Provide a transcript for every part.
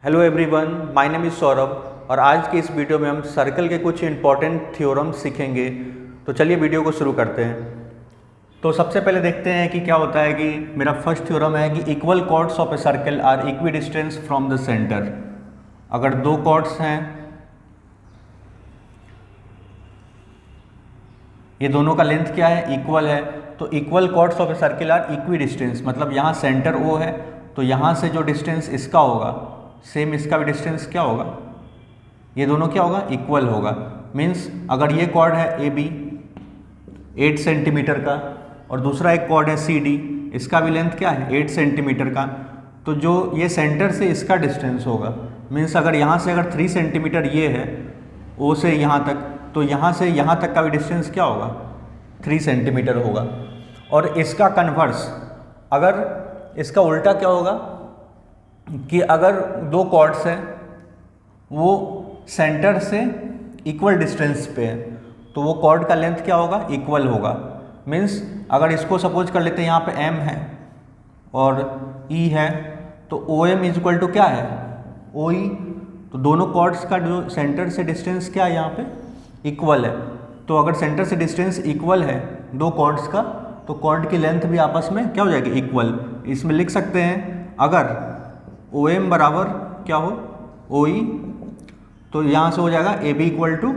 Hello everyone, my name is Saurabh और आज की इस वीडियो में हम सर्कल के कुछ इंपॉर्टेंट थ्योरम सीखेंगे। तो चलिए वीडियो को शुरू करते हैं। तो सबसे पहले देखते हैं कि क्या होता है कि मेरा फर्स्ट थ्योरम है कि equal chords of a circle are equidistance from the centre. अगर दो कॉर्ड्स हैं, ये दोनों का लेंथ क्या है, इक्वल है, तो equal chords of a circle are equidistance, मतलब यहाँ सेंटर O है तो यहाँ से जो डिस्टेंस इसका होगा सेम इसका भी डिस्टेंस क्या होगा, ये दोनों क्या होगा, इक्वल होगा। मीन्स अगर ये कॉर्ड है AB 8 सेंटीमीटर का और दूसरा एक कॉर्ड है CD, इसका भी लेंथ क्या है 8 सेंटीमीटर का, तो जो ये सेंटर से इसका डिस्टेंस होगा, मीन्स अगर यहाँ से अगर 3 सेंटीमीटर ये है O से यहाँ तक, तो यहाँ से यहाँ तक का भी डिस्टेंस क्या होगा 3 सेंटीमीटर होगा। और इसका कन्वर्स, अगर इसका उल्टा क्या होगा कि अगर दो कॉर्ड्स हैं वो सेंटर से इक्वल डिस्टेंस पे है तो वो कॉर्ड का लेंथ क्या होगा, इक्वल होगा। मीन्स अगर इसको सपोज कर लेते हैं यहाँ पे M है और E है, तो OM इज इक्वल टू क्या है OE, तो दोनों कॉर्ड्स का जो सेंटर से डिस्टेंस क्या है यहाँ पे इक्वल है। तो अगर सेंटर से डिस्टेंस इक्वल है दो कॉर्ड्स का, तो कॉर्ड की लेंथ भी आपस में क्या हो जाएगी, इक्वल। इसमें लिख सकते हैं अगर OM बराबर क्या हो OE, तो यहाँ से हो जाएगा AB equal to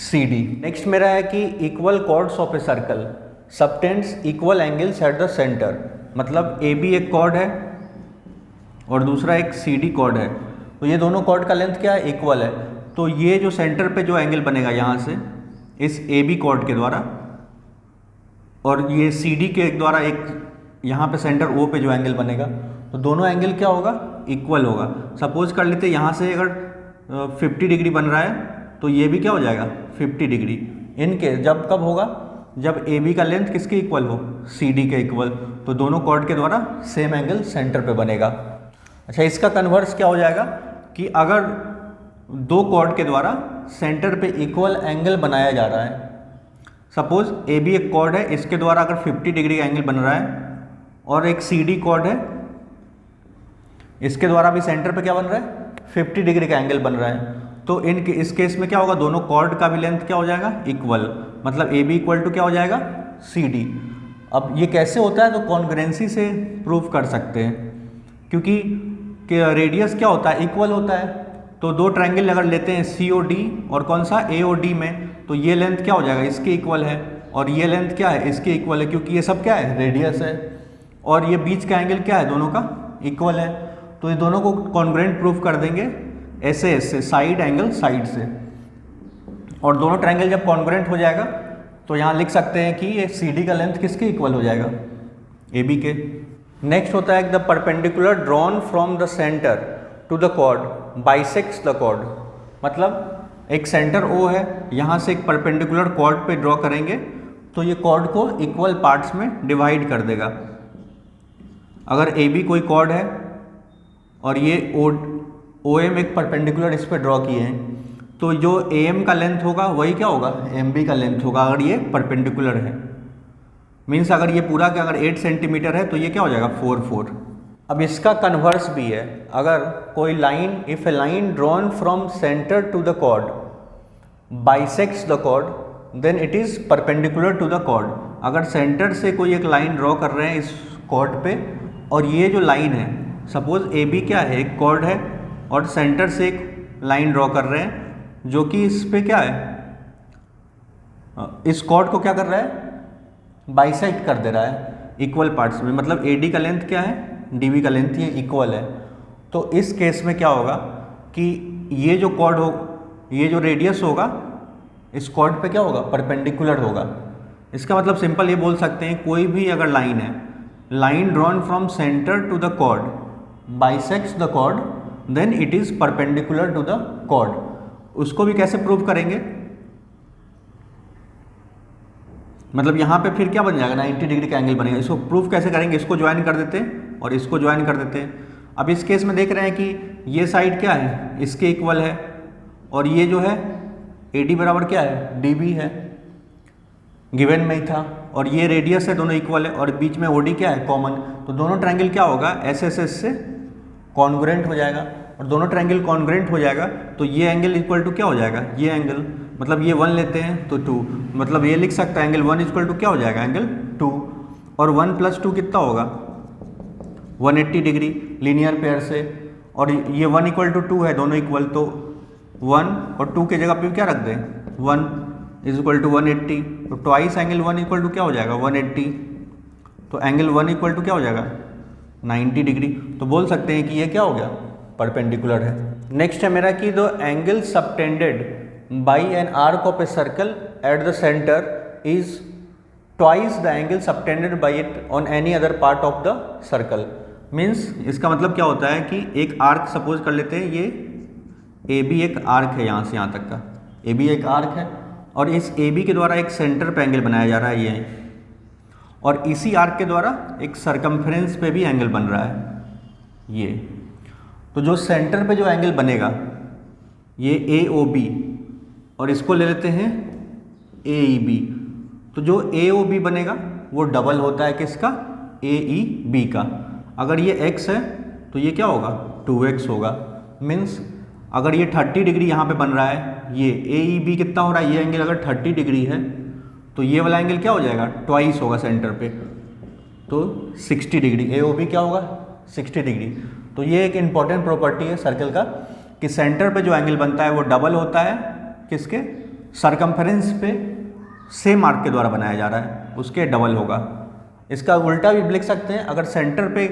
CD। Next मेरा है कि equal chords of a circle subtends equal angles at the centre, मतलब AB एक कॉर्ड है और दूसरा एक CD कॉर्ड है, तो ये दोनों कॉर्ड का लेंथ क्या है, इक्वल है। तो ये जो सेंटर पे जो एंगल बनेगा यहाँ से इस AB कॉर्ड के द्वारा और ये CD के द्वारा एक यहाँ पे सेंटर O पे जो एंगल बनेगा, तो दोनों एंगल क्या होगा, इक्वल होगा। सपोज कर लेते हैं यहाँ से अगर 50 डिग्री बन रहा है तो ये भी क्या हो जाएगा 50 डिग्री। इनके जब कब होगा, जब AB का लेंथ किसके इक्वल हो, CD के इक्वल, तो दोनों कॉर्ड के द्वारा सेम एंगल सेंटर पे बनेगा। अच्छा, इसका कन्वर्स क्या हो जाएगा कि अगर दो कॉर्ड के द्वारा सेंटर पे इक्वल एंगल बनाया जा रहा है, सपोज AB एक कॉर्ड है, इसके द्वारा अगर 50 डिग्री का एंगल बन रहा है और एक CD कॉर्ड है, इसके द्वारा भी सेंटर पे क्या बन रहा है 50 डिग्री का एंगल बन रहा है, तो इस केस में क्या होगा, दोनों कॉर्ड का भी लेंथ क्या हो जाएगा, इक्वल, मतलब AB इक्वल टू क्या हो जाएगा CD। अब ये कैसे होता है, तो कॉन्ग्रुएंसी से प्रूव कर सकते हैं, क्योंकि रेडियस क्या होता है, इक्वल होता है। तो दो ट्रायंगल अगर लेते हैं COD और कौन सा AOD में, तो ये लेंथ क्या हो जाएगा, इसके इक्वल है, और ये लेंथ क्या है, इसके इक्वल है, क्योंकि ये सब क्या है रेडियस है, और ये बीच का एंगल क्या है, दोनों का इक्वल है। तो ये दोनों को कॉन्ग्रुएंट प्रूफ कर देंगे ऐसे साइड एंगल साइड से, और दोनों ट्रायंगल जब कॉन्ग्रुएंट हो जाएगा तो यहाँ लिख सकते हैं कि ये CD का लेंथ किसके इक्वल हो जाएगा, AB के। नेक्स्ट होता है the perpendicular drawn from the centre to the chord bisects the chord, मतलब एक सेंटर O है, यहाँ से एक परपेंडिकुलर कॉर्ड पे ड्रॉ करेंगे तो ये कॉर्ड को इक्वल पार्ट्स में डिवाइड कर देगा। अगर AB कोई कॉर्ड है और ये OM एक परपेंडिकुलर इस पर ड्रॉ किए हैं, तो जो AM का लेंथ होगा वही क्या होगा, MB का लेंथ होगा, अगर ये परपेंडिकुलर है। मीन्स अगर ये पूरा क्या अगर 8 सेंटीमीटर है तो ये क्या हो जाएगा 4 अब इसका कन्वर्स भी है, अगर कोई line, if a line drawn from centre to the chord bisects the chord then it is perpendicular to the chord. अगर सेंटर से कोई एक लाइन ड्रॉ कर रहे हैं इस कॉर्ड पे, और ये जो लाइन है, सपोज AB क्या है, एक कॉर्ड है और सेंटर से एक लाइन ड्रॉ कर रहे हैं जो कि इस पे क्या है, इस कॉर्ड को क्या कर रहा है, बाइसेक्ट कर दे रहा है इक्वल पार्ट्स में, मतलब AD का लेंथ क्या है, DB का लेंथ ये इक्वल है। तो इस केस में क्या होगा कि ये जो कॉर्ड हो, ये जो रेडियस होगा इस कॉर्ड पे क्या होगा, परपेंडिकुलर होगा। इसका मतलब सिंपल ये बोल सकते हैं, कोई भी अगर लाइन है, line drawn from centre to the chord bisects the chord then it is perpendicular to the chord. उसको भी कैसे प्रूव करेंगे, मतलब यहाँ पे फिर क्या बन जाएगा 90 डिग्री का एंगल बनेगा। इसको प्रूफ कैसे करेंगे, इसको ज्वाइन कर देते हैं और इसको ज्वाइन कर देते हैं। अब इस केस में देख रहे हैं कि ये साइड क्या है, इसके इक्वल है, और ये जो है AD बराबर क्या है DB है, गिवन में ही था, और ये रेडियस है, दोनों इक्वल है, और बीच में OD क्या है कॉमन, तो दोनों ट्रायंगल क्या होगा SSS से कॉन्ग्रुएंट हो जाएगा, और दोनों ट्रायंगल कॉन्ग्रुएंट हो जाएगा तो ये एंगल इक्वल टू क्या हो जाएगा, ये एंगल, मतलब ये 1 लेते हैं तो 2, मतलब ये लिख सकता है एंगल 1 इक्वल टू क्या हो जाएगा, एंगल 2, और 1 + 2 कितना होगा, 180 डिग्री लीनियर पेयर से, और ये 1 = 2 है, दोनों इक्वल, तो 1 और 2 के जगह पे क्या रख दें, 1 = 180, तो ट्वाइस एंगल 1 इक्वल टू क्या हो जाएगा, 180, तो एंगल 1 इक्वल टू क्या हो जाएगा, 90 डिग्री। तो बोल सकते हैं कि ये क्या हो गया, परपेंडिकुलर है। नेक्स्ट है मेरा कि the angle subtended by an arc of a circle eight the centre is twice the angle subtended by it on any other part of the circle. Means इसका मतलब क्या होता है कि एक आर्क सपोज कर लेते हैं, ये ए बी एक आर्क है, यहाँ से यहाँ तक का ए बी एक आर्क है, और इस ए बी के द्वारा एक सेंटर पे एंगल बनाया जा रहा है ये, और इसी आर्क के द्वारा एक सरकमफ्रेंस पे भी एंगल बन रहा है ये। तो जो सेंटर पे जो एंगल बनेगा ये ए ओ बी, और इसको ले लेते हैं ए ई बी, तो जो ए ओ बी बनेगा वो डबल होता है किसका, ए ई बी का। अगर ये x है तो ये क्या होगा, 2x होगा। मीन्स अगर ये 30 डिग्री यहाँ पे बन रहा है, ये ए ई बी कितना हो रहा है, ये एंगल अगर 30 डिग्री है तो ये वाला एंगल क्या हो जाएगा, ट्वाइस होगा सेंटर पे, तो 60 डिग्री, ए ओ बी क्या होगा, 60 डिग्री। तो ये एक इम्पॉर्टेंट प्रॉपर्टी है सर्कल का कि सेंटर पे जो एंगल बनता है वो डबल होता है किसके, सरकमफ्रेंस पे सेम आर्क के द्वारा बनाया जा रहा है उसके डबल होगा। इसका उल्टा भी लिख सकते हैं, अगर सेंटर पे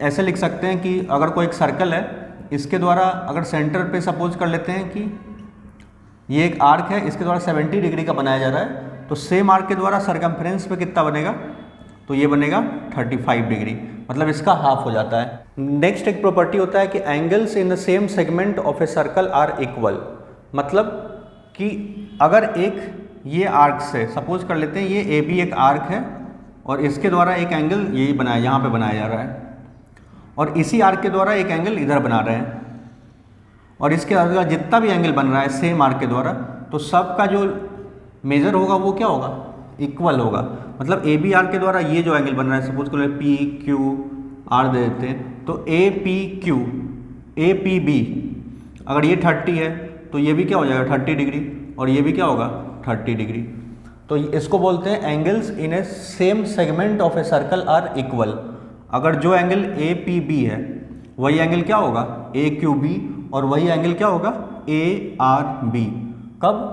ऐसे लिख सकते हैं कि अगर कोई एक सर्कल है, इसके द्वारा अगर सेंटर पे सपोज कर लेते हैं कि ये एक आर्क है, इसके द्वारा 70 डिग्री का बनाया जा रहा है, तो सेम आर्क के द्वारा सरकमफ्रेंस पे कितना बनेगा, तो ये बनेगा 35 डिग्री, मतलब इसका हाफ हो जाता है। नेक्स्ट एक प्रॉपर्टी होता है कि angles in the same segment of a circle are equal. मतलब कि अगर एक ये आर्क से सपोज कर लेते हैं, ये ए बी एक आर्क है और इसके द्वारा एक एंगल यही बनाया, यहाँ पे बनाया जा रहा है, और इसी आर्क के द्वारा एक एंगल इधर बना रहे हैं, और इसके अलावा जितना भी एंगल बन रहा है सेम आर्क के द्वारा, तो सबका जो मेजर होगा वो क्या होगा, इक्वल होगा। मतलब ए बी आर्क के द्वारा ये जो एंगल बन रहा है, सपोज कर लेते पी क्यू आर दे देते हैं, तो A P Q A P B, अगर ये 30 है तो ये भी क्या हो जाएगा 30 डिग्री, और ये भी क्या होगा 30 डिग्री। तो इसको बोलते हैं angles in a same segment of a circle are equal. अगर जो एंगल ए पी बी है वही एंगल क्या होगा ए क्यू बी, और वही एंगल क्या होगा ए आर बी। कब,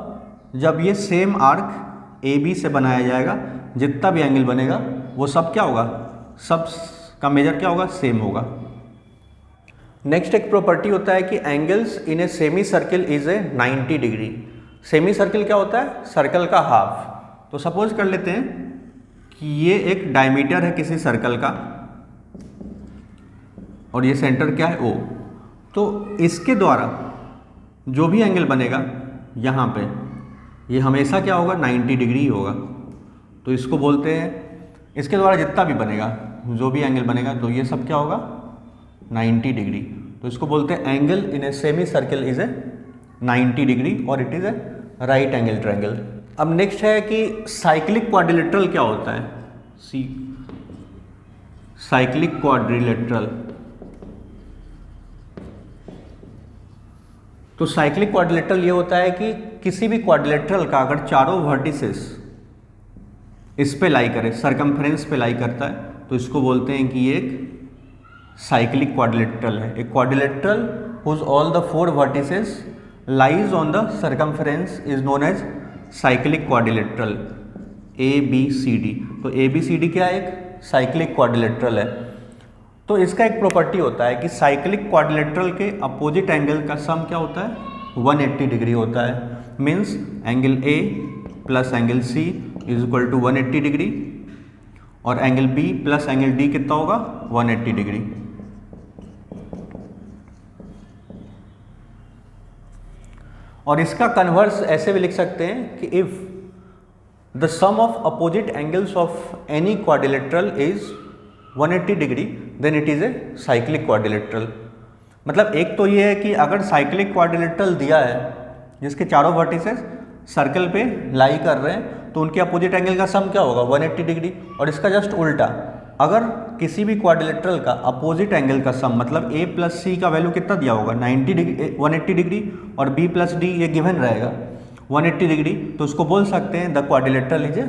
जब ये सेम आर्क ए बी से बनाया जाएगा, जितना भी एंगल बनेगा वो सब क्या होगा, सब का मेजर क्या होगा, सेम होगा। नेक्स्ट एक प्रॉपर्टी होता है कि angles in a semi circle is a 90 degree. Semi circle क्या होता है, सर्कल का हाफ। तो सपोज कर लेते हैं कि ये एक डायमीटर है किसी सर्कल का, और ये सेंटर क्या है O, तो इसके द्वारा जो भी एंगल बनेगा यहाँ पे, ये हमेशा क्या होगा 90 डिग्री होगा। तो इसको बोलते हैं, इसके द्वारा जितना भी बनेगा, जो भी एंगल बनेगा, तो ये सब क्या होगा 90 डिग्री। तो इसको बोलते हैं angle in a semi circle is a 90 degree, और it is a right angle triangle. अब नेक्स्ट है कि साइक्लिक क्वाड्रिलेटरल क्या होता है, साइक्लिक क्वाड्रिलेटरल। तो साइक्लिक क्वाड्रिलेटरल ये होता है कि किसी भी क्वाड्रिलेटरल का अगर चारों वर्टिसेस इस पे लाई करे, सरकमफ्रेंस पे लाई करता है, तो इसको बोलते हैं कि ये एक साइक्लिक क्वाड्रिलेटरल है। एक quadrilateral whose all the 4 vertices lies on the circumference is known as cyclic quadrilateral A B C D. तो ए बी सी डी क्या है, एक साइक्लिक क्वाड्रिलेटरल है। तो इसका एक प्रॉपर्टी होता है कि साइक्लिक क्वाड्रिलेटरल के अपोजिट एंगल का सम क्या होता है, 180 डिग्री होता है। Means angle A plus angle C is equal to 180 degree, और angle B plus angle D कितना होगा 180 डिग्री। और इसका कन्वर्स ऐसे भी लिख सकते हैं कि if the sum of opposite angles of any quadrilateral is 180 degree then it is a cyclic quadrilateral. मतलब एक तो ये है कि अगर साइक्लिक क्वाड्रिलेटरल दिया है जिसके चारों वर्टिसेस सर्कल पे लाई कर रहे हैं, तो उनके अपोजिट एंगल का सम क्या होगा 180 डिग्री। और इसका जस्ट उल्टा, अगर किसी भी क्वाड्रिलेटरल का अपोजिट एंगल का सम, मतलब ए प्लस सी का वैल्यू कितना दिया होगा 90 डिग्री 180 डिग्री, और बी प्लस डी ये गिवन रहेगा 180 डिग्री, तो उसको बोल सकते हैं the quadrilateral is a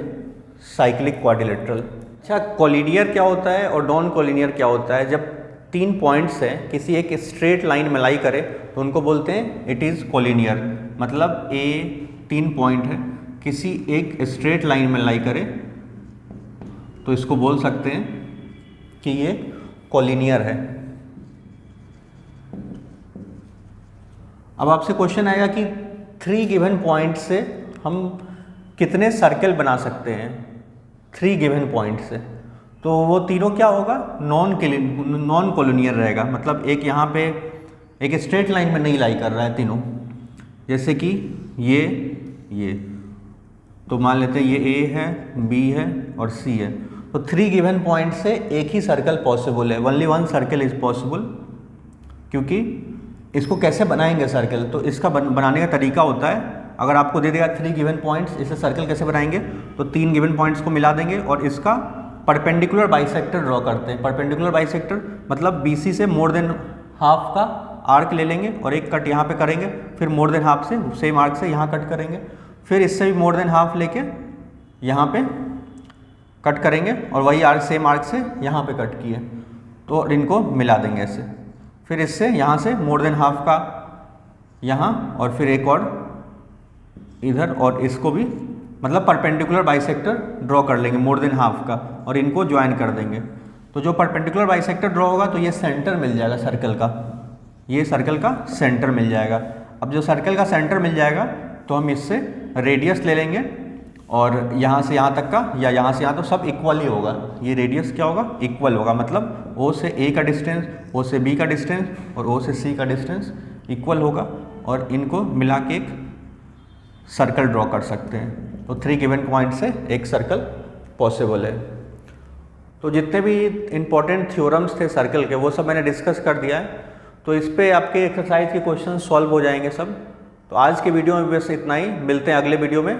cyclic quadrilateral. अच्छा, कोलिनियर क्या होता है और नॉन कोलिनियर क्या होता है? जब 3 पॉइंट्स हैं किसी एक स्ट्रेट लाइन में लाई करे तो उनको बोलते हैं इट इज़ कोलिनियर। मतलब ए 3 पॉइंट है, किसी एक स्ट्रेट लाइन में लाई करे तो इसको बोल सकते हैं कि ये कोलिनियर है। अब आपसे क्वेश्चन आएगा कि 3 गिवन पॉइंट से हम कितने सर्कल बना सकते हैं 3 गिवन पॉइंट से? तो वो तीनों क्या होगा? नॉन कोलिनियर रहेगा। मतलब एक यहाँ पे एक स्ट्रेट लाइन में नहीं लाई कर रहा है तीनों, जैसे कि ये तो मान लेते हैं ये ए है, बी है और सी है। तो 3 गिवन पॉइंट से एक ही सर्कल पॉसिबल है, ओनली 1 सर्कल इज पॉसिबल। क्योंकि इसको कैसे बनाएंगे सर्कल? तो इसका बनाने का तरीका होता है, अगर आपको दे देगा 3 गिवन पॉइंट्स, इसे सर्कल कैसे बनाएंगे? तो 3 गिवन पॉइंट्स को मिला देंगे और इसका परपेंडिकुलर बाइसेक्टर ड्रॉ करते हैं। परपेंडिकुलर बाइसेक्टर मतलब BC से मोर देन हाफ का आर्क ले लेंगे और एक कट यहाँ पे करेंगे, फिर मोर देन हाफ से सेम आर्क से यहाँ कट करेंगे, फिर इससे भी मोर देन हाफ लेके यहाँ पे कट करेंगे और वही आर्क सेम आर्क से यहाँ पे कट किए, तो इनको मिला देंगे ऐसे। फिर इससे यहाँ से मोर देन हाफ का यहाँ और फिर एक और इधर, और इसको भी मतलब परपेंडिकुलर बाइसेक्टर ड्रॉ कर लेंगे मोर देन हाफ का और इनको ज्वाइन कर देंगे। तो जो परपेंडिकुलर बाइसेक्टर ड्रॉ होगा तो ये सेंटर मिल जाएगा सर्कल का, ये सर्कल का सेंटर मिल जाएगा। अब जो सर्कल का सेंटर मिल जाएगा तो हम इससे रेडियस ले लेंगे और यहाँ से यहाँ तक का या यहाँ से यहाँ तो सब इक्वल ही होगा। ये रेडियस क्या होगा? इक्वल होगा। मतलब O से A का डिस्टेंस, O से B का डिस्टेंस और O से C का डिस्टेंस इक्वल होगा और इनको मिला के एक सर्कल ड्रॉ कर सकते हैं। तो 3 गिवन पॉइंट से एक सर्कल पॉसिबल है। तो जितने भी इम्पोर्टेंट थ्योरम्स थे सर्कल के वो सब मैंने डिस्कस कर दिया है। तो इस पे आपके एक्सरसाइज के क्वेश्चन सॉल्व हो जाएंगे सब। तो आज के वीडियो में बस इतना ही, मिलते हैं अगले वीडियो में।